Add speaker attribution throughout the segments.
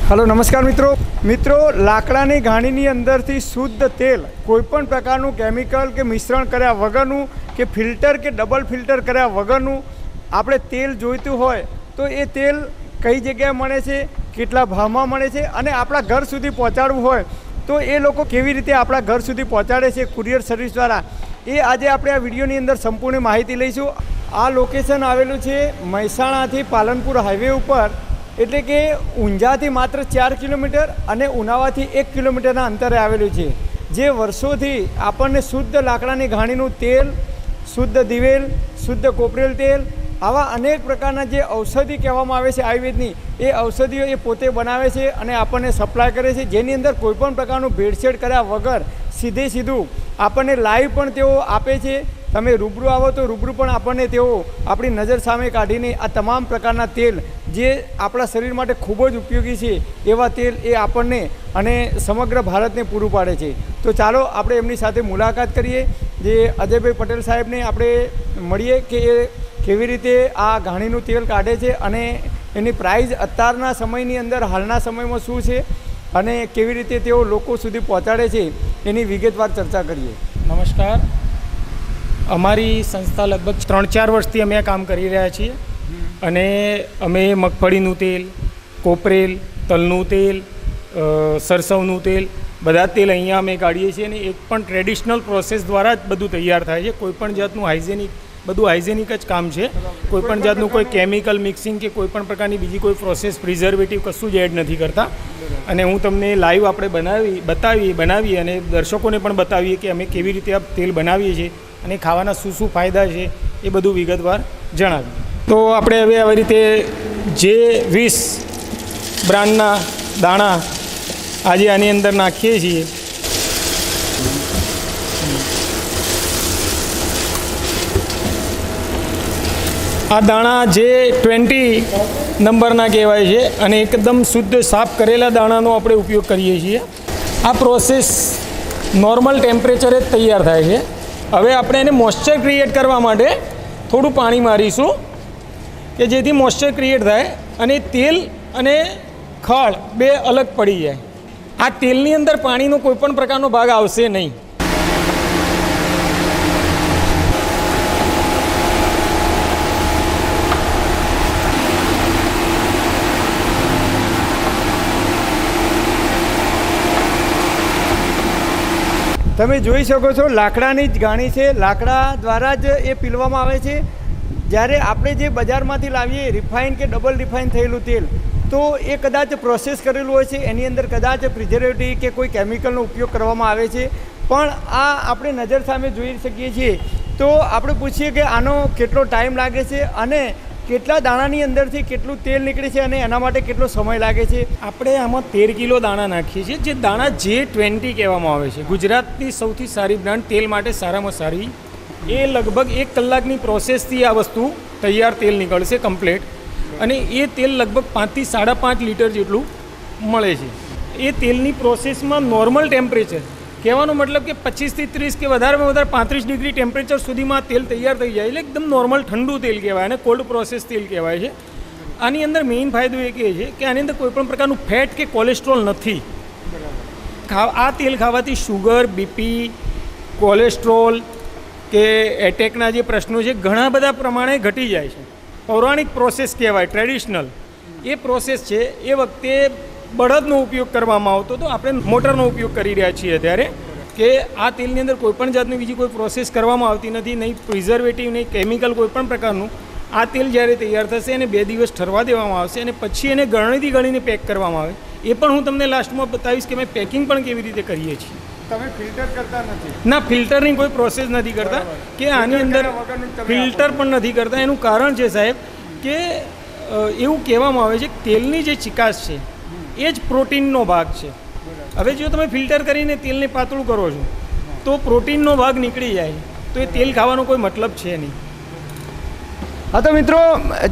Speaker 1: Hello नमस्कार मित्रों लाकडानी घाणीनी अंदरथी शुद्ध तेल कोईपण प्रकारનું કેમિકલ કે મિશ્રણ કર્યા વગરનું કે ફિલ્ટર કે ડબલ ફિલ્ટર કર્યા વગરનું આપણે તેલ જોઈતું હોય તો એ તેલ કઈ જગ્યાએ મળે છે, કેટલા ભાવમાં મળે છે અને આપણા ઘર સુધી પહોંચાડવું હોય તો એ લોકો કેવી રીતે આપણા ઘર સુધી પહોંચાડે છે કુરિયર સર્વિસ દ્વારા, એ આજે આપણે આ વિડીયોની અંદર સંપૂર્ણ માહિતી લઈશું। આ લોકેશન આવેલું છે મહેસાણાથી પાલનપુર હાઈવે ઉપર, એટલે કે ઊંઝાથી માત્ર 4 કિલોમીટર અને ઉનાવાથી 1 કિલોમીટરના અંતરે આવેલું છે, જે વર્ષોથી આપણને શુદ્ધ લાકડાની ઘાણીનું તેલ, શુદ્ધ દિવેલ, શુદ્ધ કોપરેલ તેલ, આવા અનેક પ્રકારના જે ઔષધિ કહેવામાં આવે છે આયુર્વેદની, એ ઔષધિઓ એ પોતે બનાવે છે અને આપણને સપ્લાય કરે છે, જેની અંદર કોઈપણ પ્રકારનું ભેળસેળ કર્યા વગર સીધું આપણને લાઈવ પણ તેઓ આપે છે। તમે રૂબરૂ આવો તો રૂબરૂ પણ આપણને તેઓ આપણી નજર સામે કાઢીને આ તમામ પ્રકારના તેલ જે આપણા શરીર માટે ખૂબ જ ઉપયોગી છે એવા તેલ એ આપણને અને સમગ્ર ભારતને પૂરું પાડે છે। તો ચાલો આપણે એમની સાથે મુલાકાત કરીએ, જે અજયભાઈ પટેલ સાહેબને આપણે મળીએ કે એ કેવી રીતે આ ઘાણીનું તેલ કાઢે છે અને એની પ્રાઇસ અત્યારના સમયની અંદર હાલના સમયમાં શું છે અને કેવી રીતે તેઓ લોકો સુધી પહોંચાડે છે એની વિગતવાર ચર્ચા કરીએ।
Speaker 2: નમસ્કાર, અમારી સંસ્થા લગભગ 3-4 વર્ષથી અમે આ કામ કરી રહ્યા છીએ અને અમે મગફળીનું તેલ, કોપરેલ, તલનું તેલ, સરસવનું તેલ, બધા તેલ અહીંયા અમે કાઢીએ છીએ અને એક પણ ટ્રેડિશનલ પ્રોસેસ દ્વારા જ બધું તૈયાર થાય છે। કોઈપણ જાતનું બધું હાઇજેનિક જ કામ છે, કોઈપણ જાતનું કોઈ કેમિકલ મિક્સિંગ કે કોઈપણ પ્રકારની બીજી કોઈ પ્રોસેસ, પ્રિઝર્વેટિવ કશું જ એડ નથી કરતા। અને હું તમને લાઈવ આપણે બનાવીએ અને દર્શકોને પણ બતાવીએ કે અમે કેવી રીતે આ તેલ બનાવીએ છીએ અને ખાવાના શું ફાયદા છે એ બધું વિગતવાર જણાવીએ। તો આપણે હવે આવી રીતે જે 20 બ્રાન્ડના દાણા આજે આની અંદર નાખીએ છીએ। આ દાણા જે 20 નંબરના કહેવાય છે અને એકદમ શુદ્ધ સાફ કરેલા દાણાનો આપણે ઉપયોગ કરીએ છીએ। આ પ્રોસેસ નોર્મલ ટેમ્પરેચરે જ તૈયાર થાય છે। હવે આપણે એને મોઇશ્ચર ક્રિએટ કરવા માટે થોડું પાણી મારીશું કે જેથી મોઇશ્ચર ક્રિએટ થાય અને તેલ અને ખળ બે અલગ પડી જાય। આ તેલની અંદર પાણીનો કોઈપણ પ્રકારનો ભાગ આવશે નહીં।
Speaker 1: તમે જોઈ શકો છો લાકડાની જ ઘાણી છે, લાકડા દ્વારા જ એ પીલવામાં આવે છે। જ્યારે આપણે જે બજારમાંથી લાવીએ રિફાઇન કે ડબલ રિફાઇન થયેલું તેલ, તો એ કદાચ પ્રોસેસ કરેલું હોય છે, એની અંદર કદાચ પ્રિઝર્વેટિવ કે કોઈ કેમિકલનો ઉપયોગ કરવામાં આવે છે, પણ આ આપણે નજર સામે જોઈ શકીએ છીએ। તો આપણે પૂછીએ કે આનો કેટલો ટાઈમ લાગે છે અને કેટલા દાણાની અંદરથી કેટલું તેલ નીકળે છે અને એના માટે કેટલો સમય લાગે છે।
Speaker 2: આપણે આમાં 13 કિલો દાણા નાખીએ છીએ, જે દાણા J20 કહેવામાં આવે છે, ગુજરાતની સૌથી સારી બ્રાન્ડ, તેલ માટે સારામાં સારી। એ લગભગ 1 કલાકની પ્રોસેસથી આ વસ્તુ તૈયાર તેલ નીકળશે કમ્પ્લેટ, અને એ તેલ લગભગ 5 થી 5.5 લીટર જેટલું મળે છે। એ તેલની પ્રોસેસમાં નોર્મલ ટેમ્પરેચર, કહેવાનો મતલબ કે 25 થી 30 કે વધારેમાં વધારે 35 ડિગ્રી ટેમ્પરેચર સુધીમાં તેલ તૈયાર થઈ જાય, એટલે એકદમ નોર્મલ ઠંડુ તેલ કહેવાય અને કોલ્ડ પ્રોસેસ તેલ કહેવાય છે। આની અંદર મેઇન ફાયદો એ કહે છે કે આની અંદર કોઈપણ પ્રકારનું ફેટ કે કોલેસ્ટ્રોલ નથી। આ તેલ ખાવાથી શુગર, બીપી, કોલેસ્ટ્રોલ કે એટેકના જે પ્રશ્નો છે ઘણા બધા પ્રમાણે ઘટી જાય છે। પૌરાણિક પ્રોસેસ કહેવાય, ટ્રેડિશનલ એ પ્રોસેસ છે। એ વખતે બળદનો ઉપયોગ કરવામાં આવતો, તો આપણે મોટરનો ઉપયોગ કરી રહ્યા છીએ અત્યારે, કે આ તેલની અંદર કોઈપણ જાતની બીજી કોઈ પ્રોસેસ કરવામાં આવતી નથી, નહીં પ્રિઝર્વેટિવ, નહીં કેમિકલ કોઈપણ પ્રકારનું। આ તેલ જ્યારે તૈયાર થશે એને 2 દિવસ ઠરવા દેવામાં આવશે અને પછી એને ગણીને પેક કરવામાં આવે। એ પણ હું તમને લાસ્ટમાં બતાવીશ કે અમે પેકિંગ પણ કેવી રીતે કરીએ છીએ।
Speaker 1: તમે ફિલ્ટર કરતા નથી?
Speaker 2: ના, ફિલ્ટરની કોઈ પ્રોસેસ નથી કરતા, કે આની અંદર ફિલ્ટર પણ નથી કરતા। એનું કારણ છે સાહેબ કે એવું કહેવામાં આવે છે કે તેલની જે ચિકાસ છે એ જ પ્રોટીનનો ભાગ છે। હવે જો તમે ફિલ્ટર કરીને તેલને પાતળું કરો છો તો પ્રોટીનનો ભાગ નીકળી જાય, તો એ તેલ ખાવાનો કોઈ મતલબ છે નહીં।
Speaker 1: હા, તો મિત્રો,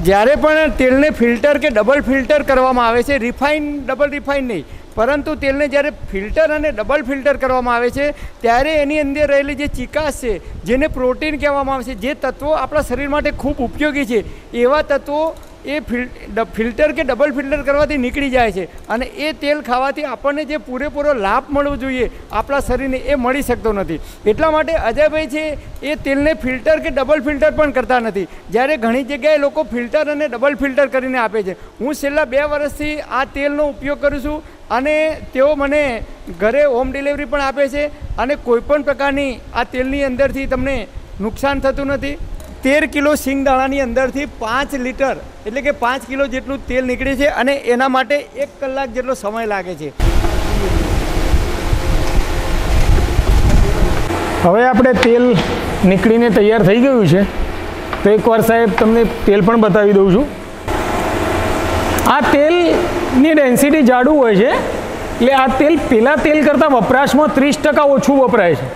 Speaker 1: જ્યારે પણ તેલને ફિલ્ટર કે ડબલ ફિલ્ટર કરવામાં આવે છે, રિફાઇન ડબલ રિફાઇન નહીં, પરંતુ તેલને જ્યારે ફિલ્ટર અને ડબલ ફિલ્ટર કરવામાં આવે છે ત્યારે એની અંદર રહેલી જે ચિકાસ છે, જેને પ્રોટીન કહેવામાં આવે છે, જે તત્વો આપણા શરીર માટે ખૂબ ઉપયોગી છે, એવા તત્વો એ ફિલ્ટર કે ડબલ ફિલ્ટર કરવાથી નીકળી જાય છે અને એ તેલ ખાવાથી આપણને જે પૂરેપૂરો લાભ મળવો જોઈએ આપણા શરીરને એ મળી શકતો નથી. એટલા માટે અજયભાઈ છે એ તેલને ફિલ્ટર કે ડબલ ફિલ્ટર પણ કરતા નથી, જ્યારે ઘણી જગ્યાએ લોકો ફિલ્ટર અને ડબલ ફિલ્ટર કરીને આપે છે. હું છેલ્લા 2 વર્ષથી આ તેલનો ઉપયોગ કરું છું અને તેઓ મને ઘરે હોમ ડિલિવરી પણ આપે છે અને કોઈપણ પ્રકારની આ તેલની અંદરથી તમને નુકસાન થતું નથી. 13 કિલો સિંગદાણાની અંદરથી 5 લીટર એટલે કે 5 કિલો જેટલું તેલ નીકળે છે અને એના માટે 1 કલાક જેટલો સમય લાગે છે.
Speaker 2: હવે આપણે તેલ નીકળીને તૈયાર થઈ ગયું છે, તો એકવાર સાહેબ તમને તેલ પણ બતાવી દઉં છું. આ તેલની ડેન્સિટી જાડું હોય છે, એટલે આ તેલ પેલા તેલ કરતાં વપરાશમાં 30% ઓછું વપરાય છે.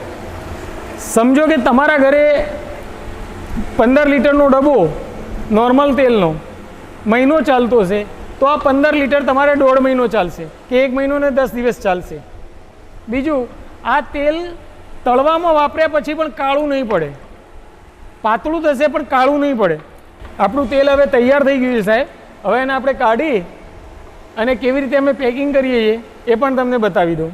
Speaker 2: સમજો કે તમારા ઘરે 15 લીટરનો ડબ્બો નોર્મલ તેલનો મહિનો ચાલતો છે, તો આ 15 લીટર તમારે 1.5 મહિનો ચાલશે કે 1 મહિનો ને 10 દિવસ ચાલશે. બીજું, આ તેલ તળવામાં વાપર્યા પછી પણ કાળું નહીં પડે, પાતળું થશે પણ કાળું નહીં પડે. આપણું તેલ હવે તૈયાર થઈ ગયું છે સાહેબ. હવે એને આપણે કાઢી અને કેવી રીતે અમે પેકિંગ કરીએ છીએ એ પણ તમને બતાવી દઉં.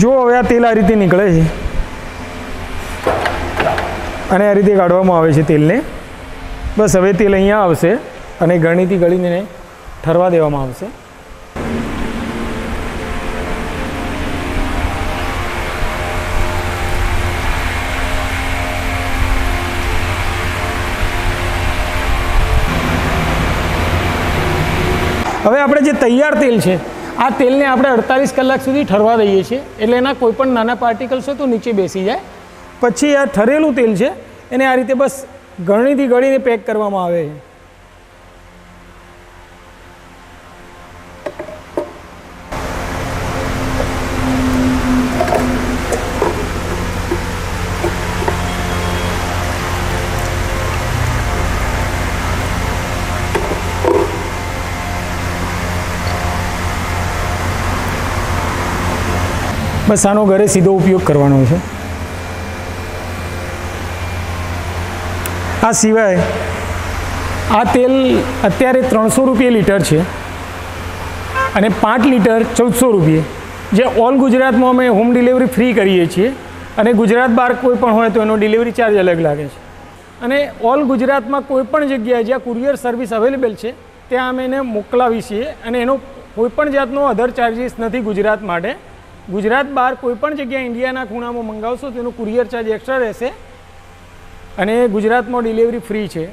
Speaker 2: જો હવે આ તેલ આ રીતે નીકળે છે અને આ રીતે કાઢવામાં આવે છે તેલને. બસ હવે તેલ અહીંયા આવશે અને ગળણીથી ગળીને ઠરવા દેવામાં આવશે. હવે આપણે જે તૈયાર તેલ છે આ તેલને આપણે 48 કલાક સુધી ઠરવા દઈએ છીએ, એટલે એના કોઈ પણ નાના પાર્ટિકલ્સ હોય તો નીચે બેસી જાય. પછી આ ઠરેલું તેલ છે એને આ રીતે બસ ગળણીથી ગળીને પેક કરવામાં આવે છે. બસ આનો ઘરે સીધો ઉપયોગ કરવાનો છે. આ સિવાય આ તેલ અત્યારે 300 રૂપિયા લીટર છે અને 5 લીટર 1400 રૂપિયે, જે ઓલ ગુજરાતમાં અમે હોમ ડિલિવરી ફ્રી કરીએ છીએ અને ગુજરાત બહાર કોઈ પણ હોય તો એનો ડિલિવરી ચાર્જ અલગ લાગે છે. અને ઓલ ગુજરાતમાં કોઈ પણ જગ્યાએ જ્યાં કુરિયર સર્વિસ અવેલેબલ છે ત્યાં અમે એને મોકલાવીએ છીએ અને એનો કોઈપણ જાતનો અધર ચાર્જીસ નથી ગુજરાત માટે. ગુજરાત બહાર કોઈપણ જગ્યાએ ઇન્ડિયાના ખૂણામાં મંગાવશો તો એનો કુરિયર ચાર્જ એક્સ્ટ્રા રહેશે અને ગુજરાતમાં ડિલિવરી ફ્રી છે.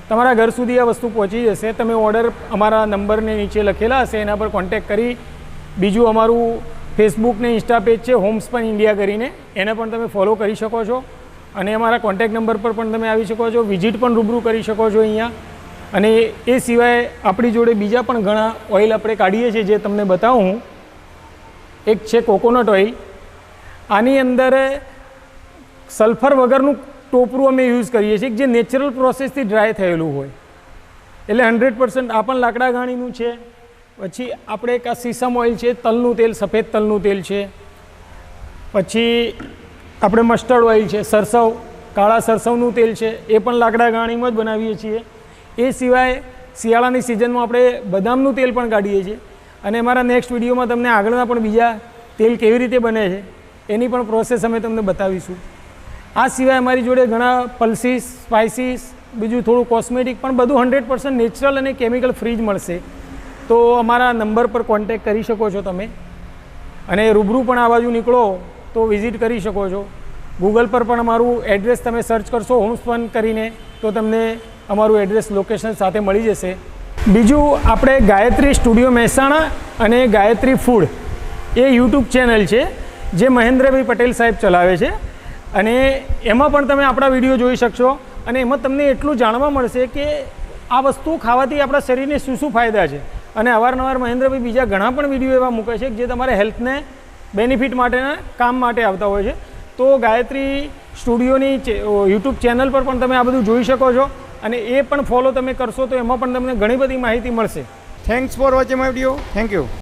Speaker 2: તમારા ઘર સુધી આ વસ્તુ પહોંચી જશે. તમે ઓર્ડર અમારા નંબરને નીચે લખેલા હશે એના પર કોન્ટેક્ટ કરી, બીજું અમારું ફેસબુક ને ઇન્સ્ટા પેજ છે હોમસ્પન ઇન્ડિયા કરીને, એને પણ તમે ફોલો કરી શકો છો અને અમારા કોન્ટેક્ટ નંબર પર પણ તમે આવી શકો છો. વિઝિટ પણ રૂબરૂ કરી શકો છો અહીંયા. અને એ સિવાય આપણી જોડે બીજા પણ ઘણા ઓઇલ આપણે કાઢીએ છીએ જે તમને બતાવું. એક છે કોકોનટ ઓઇલ. આની અંદર સલ્ફર વગરનું ટોપરું અમે યુઝ કરીએ છીએ જે નેચરલ પ્રોસેસથી ડ્રાય થયેલું હોય, એટલે 100% આ પણ લાકડા ઘાણીનું છે. પછી આપણે એક આ સીસમ ઓઇલ છે, તલનું તેલ, સફેદ તલનું તેલ છે. પછી આપણે મસ્ટર્ડ ઓઇલ છે, સરસવ, કાળા સરસવનું તેલ છે, એ પણ લાકડા ઘાણીમાં જ બનાવીએ છીએ. એ સિવાય શિયાળાની સિઝનમાં આપણે બદામનું તેલ પણ કાઢીએ છીએ અને અમારા નેક્સ્ટ વિડીયોમાં તમને આગળના પણ બીજા તેલ કેવી રીતે બને છે એની પણ પ્રોસેસ અમે તમને બતાવીશું. આ સિવાય અમારી જોડે ઘણા પલ્સીસ, સ્પાઇસીસ, બીજું થોડું કોસ્મેટિક પણ બધું 100% નેચરલ અને કેમિકલ ફ્રી જ મળશે. તો અમારા નંબર પર કોન્ટેક્ટ કરી શકો છો તમે અને રૂબરૂ પણ આ બાજુ નીકળો તો વિઝિટ કરી શકો છો. ગૂગલ પર પણ અમારું એડ્રેસ તમે સર્ચ કરશો હોમસ્પન કરીને તો તમને અમારું એડ્રેસ લોકેશન સાથે મળી જશે. બીજું આપણે ગાયત્રી સ્ટુડિયો મહેસાણા અને ગાયત્રી ફૂડ એ યુટ્યુબ ચેનલ છે જે મહેન્દ્રભાઈ પટેલ સાહેબ ચલાવે છે અને એમાં પણ તમે આપણા વિડીયો જોઈ શકશો અને એમાં તમને એટલું જાણવા મળશે કે આ વસ્તુ ખાવાથી આપણા શરીરને શું શું ફાયદા છે. અને અવારનવાર મહેન્દ્રભાઈ બીજા ઘણા પણ વિડીયો એવા મૂકે છે જે તમારે હેલ્થને બેનિફિટ માટેના કામ માટે આવતા હોય છે. તો ગાયત્રી સ્ટુડિયોની યુટ્યુબ ચેનલ પર પણ તમે આ બધું જોઈ શકો છો અને એ પણ ફોલો તમે કરશો તો એમાં પણ તમને ઘણી બધી માહિતી મળશે.
Speaker 1: Thanks for watching my video. Thank you.